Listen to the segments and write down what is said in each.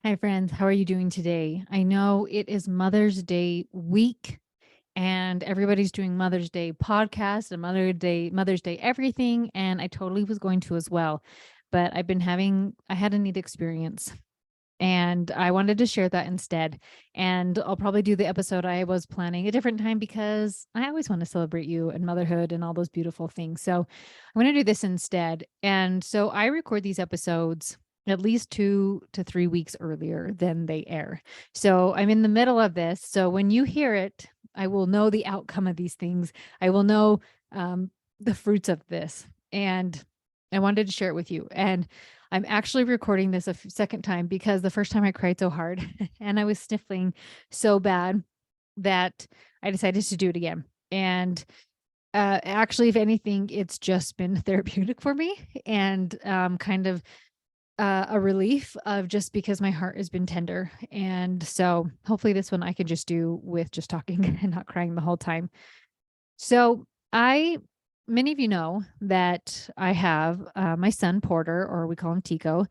Hi, friends. How are you doing today? I know it is Mother's Day week and everybody's doing Mother's Day podcast and Mother's Day everything. And I totally was going to as well. But I had a neat experience and I wanted to share that instead. And I'll probably do the episode I was planning a different time because I always want to celebrate you and motherhood and all those beautiful things. So I'm going to do this instead. And so I record these episodes at least 2 to 3 weeks earlier than they air. So I'm in the middle of this. So when you hear it, I will know the outcome of these things. I will know um, the fruits of this. And I wanted to share it with you. And I'm actually recording this second time because the first time I cried so hard and I was sniffling so bad that I decided to do it again. And actually, if anything, it's just been therapeutic for me and kind of a relief of just because my heart has been tender. And so hopefully this one I can just do with just talking and not crying the whole time. So I many of you know that I have my son Porter, or we call him Tico,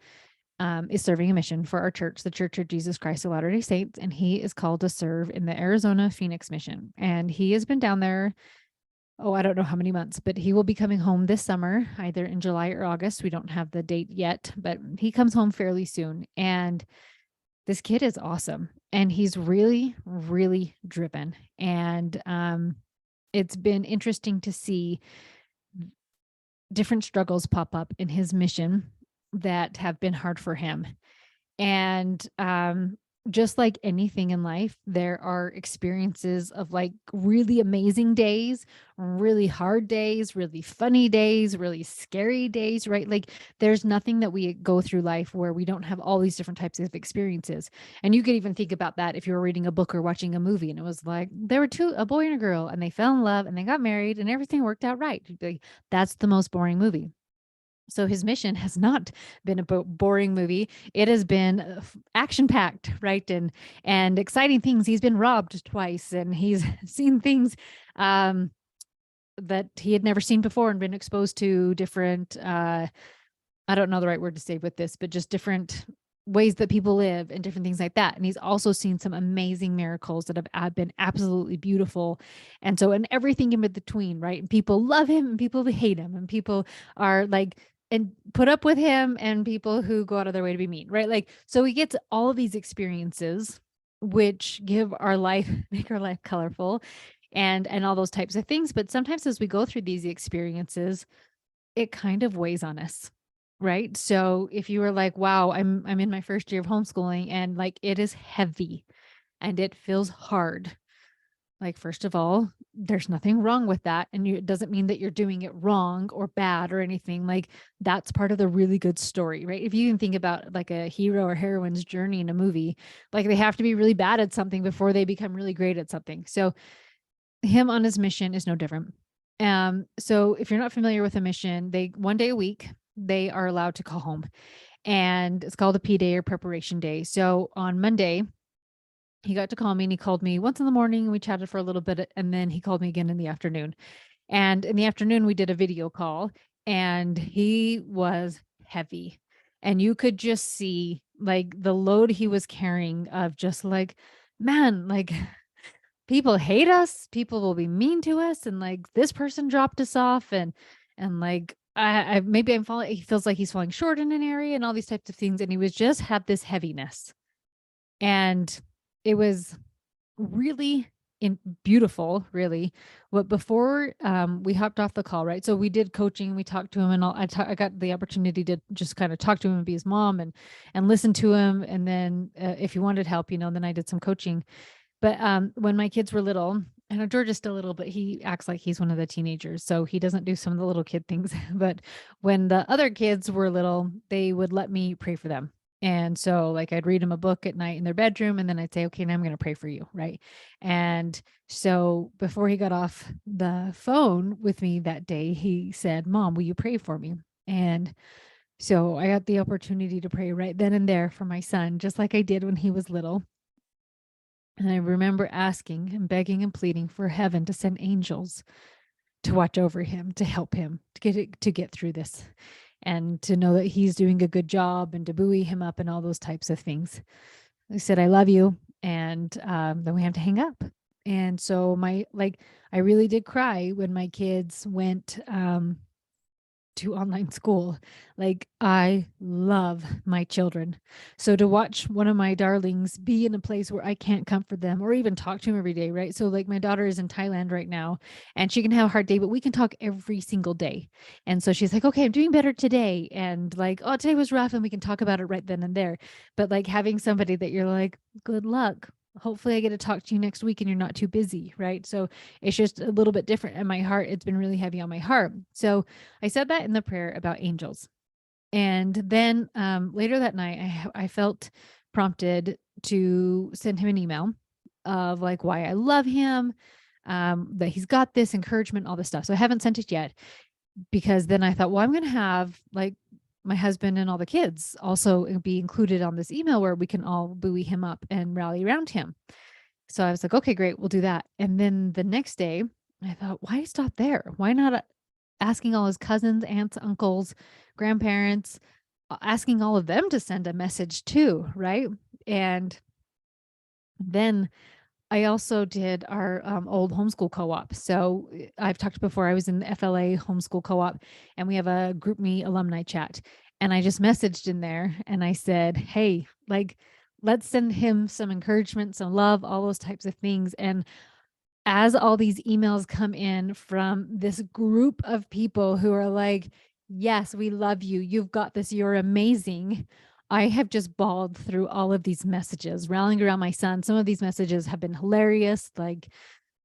is serving a mission for our church, the Church of Jesus Christ of Latter-day Saints, and he is called to serve in the Arizona Phoenix mission. And he has been down there, oh, I don't know how many months, but he will be coming home this summer, either in July or August. We don't have the date yet, but he comes home fairly soon. And this kid is awesome, and he's really, really driven. And it's been interesting to see different struggles pop up in his mission that have been hard for him. And just like anything in life, there are experiences of like really amazing days, really hard days, really funny days, really scary days, right? Like there's nothing that we go through life where we don't have all these different types of experiences. And you could even think about that if you were reading a book or watching a movie and it was like there were a boy and a girl, and they fell in love and they got married and everything worked out right. You'd be like, that's the most boring movie. So his mission has not been a boring movie. It has been action packed, right? And exciting things. He's been robbed twice and he's seen things um that he had never seen before and been exposed to different I don't know the right word to say with this, but just different ways that people live and different things like that. And he's also seen some amazing miracles that have been absolutely beautiful. And so, and everything in between, right? And people love him and people hate him and people are like, and put up with him and people who go out of their way to be mean, right? Like, so he gets all of these experiences, which give our life, make our life colorful and all those types of things. But sometimes as we go through these experiences, it kind of weighs on us. Right. So if you were like, wow, I'm in my first year of homeschooling and like it is heavy and it feels hard. Like, first of all, there's nothing wrong with that. And it doesn't mean that you're doing it wrong or bad or anything. Like, that's part of the really good story, right? If you even think about like a hero or heroine's journey in a movie, like they have to be really bad at something before they become really great at something. So him on his mission is no different. So if you're not familiar with a mission, they one day a week, they are allowed to call home. And it's called a P day or preparation day. So on Monday, he got to call me and he called me once in the morning and we chatted for a little bit and then he called me again in the afternoon. And in the afternoon we did a video call and he was heavy. And you could just see like the load he was carrying of just like, man, like people hate us, people will be mean to us, and like this person dropped us off and like I maybe I'm falling, he feels like he's falling short in an area and all these types of things. And he was just had this heaviness. And it was really beautiful, really. What before we hopped off the call, right? So we did coaching, we talked to him and all. I got the opportunity to just kind of talk to him and be his mom and listen to him. And then if he wanted help, then I did some coaching. But when my kids were little, I know George is still little, but he acts like he's one of the teenagers. So he doesn't do some of the little kid things. But when the other kids were little, they would let me pray for them. And so like I'd read them a book at night in their bedroom and then I'd say, okay, now I'm going to pray for you. Right. And so before he got off the phone with me that day, he said, Mom, will you pray for me? And so I got the opportunity to pray right then and there for my son, just like I did when he was little. And I remember asking and begging and pleading for heaven to send angels to watch over him, to help him to get through this. and to know that he's doing a good job and to buoy him up and all those types of things. I said, I love you. And then we have to hang up. And so I really did cry when my kids went to online school. Like, I love my children. So to watch one of my darlings be in a place where I can't comfort them or even talk to him every day, right? So like my daughter is in Thailand right now and she can have a hard day, but we can talk every single day. And so she's like, okay, I'm doing better today. And like, oh, today was rough and we can talk about it right then and there. But like having somebody that you're like, good luck. Hopefully I get to talk to you next week and you're not too busy, right? So it's just a little bit different. And my heart, it's been really heavy on my heart. So I said that in the prayer about angels. And then later that night, I felt prompted to send him an email of like why I love him, that he's got this encouragement, all this stuff. So I haven't sent it yet because then I thought, well, I'm going to have like my husband and all the kids also be included on this email where we can all buoy him up and rally around him. So I was like, okay, great, we'll do that. And then the next day, I thought, why stop there? Why not asking all his cousins, aunts, uncles, grandparents, asking all of them to send a message too, right? And then I also did our old homeschool co-op. So I've talked before, I was in the FLA homeschool co-op and we have a group me alumni chat. And I just messaged in there and I said, hey, like, let's send him some encouragement, some love, all those types of things. And as all these emails come in from this group of people who are like, yes, we love you. You've got this. You're amazing. I have just bawled through all of these messages, rallying around my son. Some of these messages have been hilarious, like,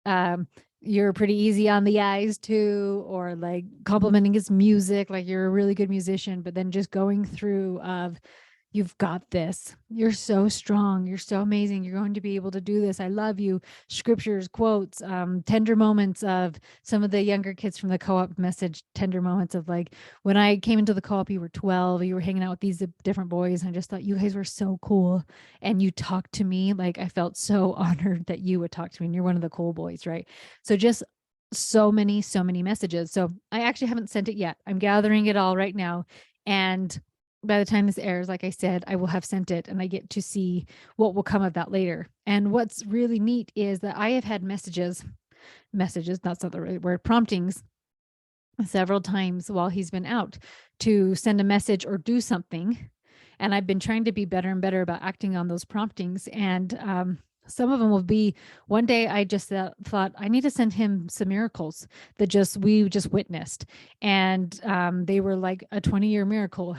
um, you're pretty easy on the eyes too, or like complimenting his music, like you're a really good musician, but then just going through of, you've got this. You're so strong. You're so amazing. You're going to be able to do this. I love you. Scriptures, quotes, tender moments of some of the younger kids from the co-op message, tender moments of like, when I came into the co-op, you were 12, you were hanging out with these different boys. And I just thought you guys were so cool. And you talked to me. Like, I felt so honored that you would talk to me and you're one of the cool boys. Right. So just so many messages. So I actually haven't sent it yet. I'm gathering it all right now. And by the time this airs, like I said, I will have sent it and I get to see what will come of that later. And what's really neat is that I have had messages, that's not the right word, promptings several times while he's been out to send a message or do something. And I've been trying to be better and better about acting on those promptings. And some of them will be, one day I just thought I need to send him some miracles that we just witnessed. And they were like a 20-year miracle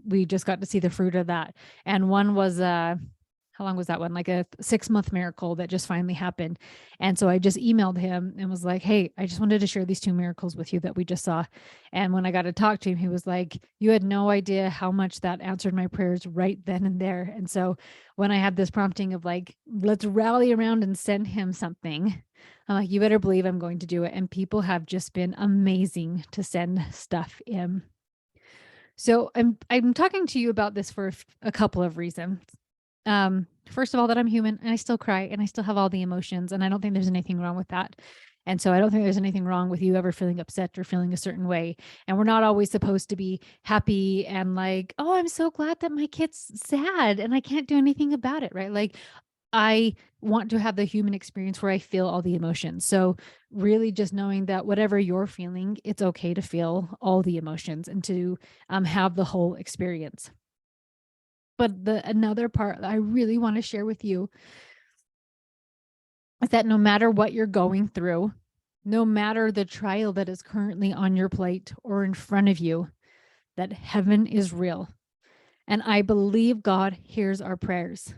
we just got to see the fruit of that. And one was how long was that one? Like a 6-month miracle that just finally happened. And so I just emailed him and was like, hey, I just wanted to share these 2 miracles with you that we just saw. And when I got to talk to him, he was like, you had no idea how much that answered my prayers right then and there. And so when I had this prompting of like, let's rally around and send him something, I'm like, you better believe I'm going to do it. And people have just been amazing to send stuff in. So I'm talking to you about this for a couple of reasons. First of all, that I'm human and I still cry and I still have all the emotions, and I don't think there's anything wrong with that. And so I don't think there's anything wrong with you ever feeling upset or feeling a certain way. And we're not always supposed to be happy and like, oh, I'm so glad that my kid's sad and I can't do anything about it, right? Like, I want to have the human experience where I feel all the emotions. So really just knowing that whatever you're feeling, it's okay to feel all the emotions and to have the whole experience. But another part that I really want to share with you is that no matter what you're going through, no matter the trial that is currently on your plate or in front of you, that heaven is real. And I believe God hears our prayers.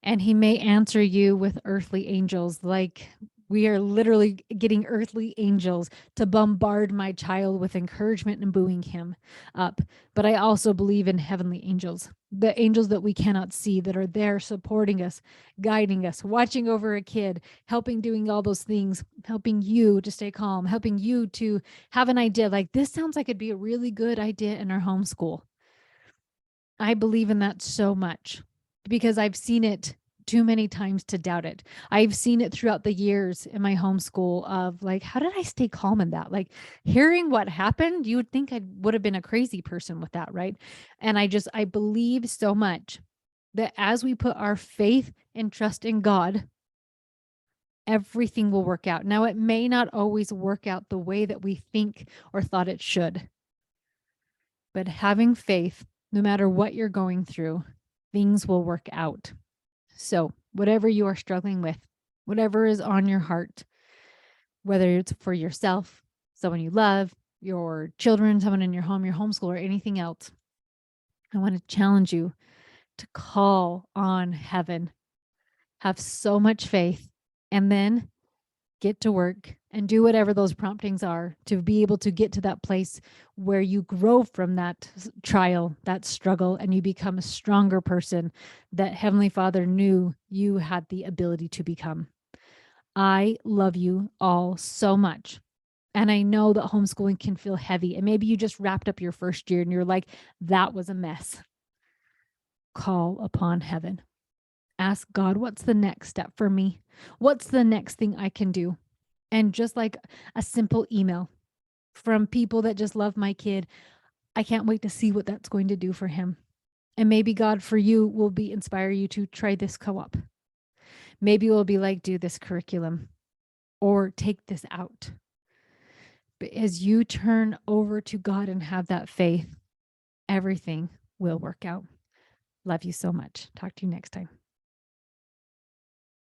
And he may answer you with earthly angels, like we are literally getting earthly angels to bombard my child with encouragement and buoying him up. But I also believe in heavenly angels, the angels that we cannot see, that are there supporting us, guiding us, watching over a kid, helping, doing all those things, helping you to stay calm, helping you to have an idea like, this sounds like it'd be a really good idea in our homeschool. I believe in that so much because I've seen it too many times to doubt it. I've seen it throughout the years in my homeschool of like, how did I stay calm in that? Like hearing what happened, you would think I would have been a crazy person with that, right? And I believe so much that as we put our faith and trust in God, everything will work out. Now, it may not always work out the way that we think or thought it should, but having faith, no matter what you're going through, things will work out. So, whatever you are struggling with, whatever is on your heart, whether it's for yourself, someone you love, your children, someone in your home, your homeschool, or anything else, I want to challenge you to call on heaven. Have so much faith, and then get to work and do whatever those promptings are to be able to get to that place where you grow from that trial, that struggle, and you become a stronger person that Heavenly Father knew you had the ability to become. I love you all so much. And I know that homeschooling can feel heavy. And maybe you just wrapped up your first year and you're like, that was a mess. Call upon heaven. Ask God, what's the next step for me? What's the next thing I can do? And just like a simple email from people that just love my kid, I can't wait to see what that's going to do for him. And maybe God for you will be inspire you to try this co-op. Maybe it will be like, do this curriculum or take this out. But as you turn over to God and have that faith, everything will work out. Love you so much. Talk to you next time.